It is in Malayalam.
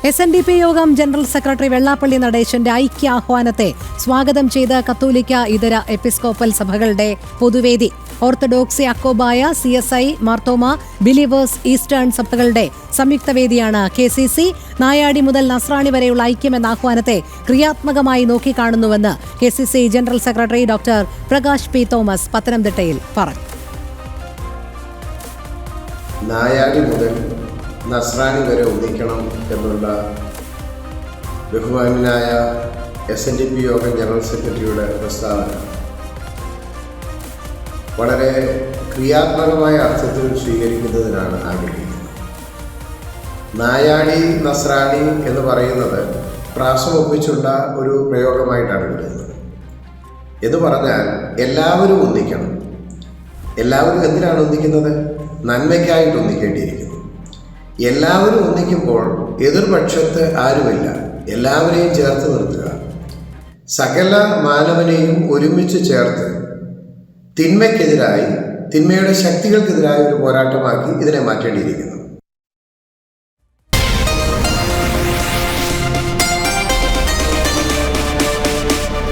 SNDP Yogam general secretary Vellappally നടേശന്റെ ഐക്യാഹ്വാനത്തെ സ്വാഗതം ചെയ്ത കത്തോലിക്ക ഇതര എപ്പിസ്കോപ്പൽ സഭകളുടെ പൊതുവേദി. Orthodox Yakobaya, CSI, Marthoma, Believers Eastern സഭകളുടെ സംയുക്ത വേദിയാണ് KCC. നായാടി മുതൽ നസ്രാണി വരെയുള്ള ഐക്യം എന്ന ആഹ്വാനത്തെ ക്രിയാത്മകമായി നോക്കിക്കാണുന്നുവെന്ന് KCC general secretary doctor Prakash P. Thomas പത്തനംതിട്ടയിൽ പറഞ്ഞു. നായാടി മുതൽ നസ്രാണി വരെ ഒന്നിക്കണം എന്നുള്ള ബഹുമാന്യനായ SNDP യോഗം ജനറൽ സെക്രട്ടറിയുടെ പ്രസ്താവന വളരെ ക്രിയാത്മകമായ അർത്ഥത്തിൽ സ്വീകരിക്കുന്നതിനാണ് ആഗ്രഹിക്കുന്നത്. നായാടി നസ്രാണി എന്ന് പറയുന്നത് പ്രാസം ഒപ്പിച്ചുള്ള ഒരു പ്രയോഗമായിട്ടാണ് വരുന്നത്. എന്ന് പറഞ്ഞാൽ എല്ലാവരും ഒന്നിക്കണം. എല്ലാവരും എന്തിനാണ് ഒന്നിക്കുന്നത്? നന്മയ്ക്കായിട്ട് ഒന്നിക്കേണ്ടിയിരിക്കുന്നു. എല്ലാവരും ഒന്നിക്കുമ്പോൾ എതിർപക്ഷത്ത് ആരുമില്ല, എല്ലാവരെയും ചേർത്ത് നിർത്തുക. സകല മാനവനെയും ഒരുമിച്ച് ചേർത്ത് തിന്മയ്ക്കെതിരായി, തിന്മയുടെ ശക്തികൾക്കെതിരായ ഒരു പോരാട്ടമാക്കി ഇതിനെ മാറ്റേണ്ടിയിരിക്കുന്നു.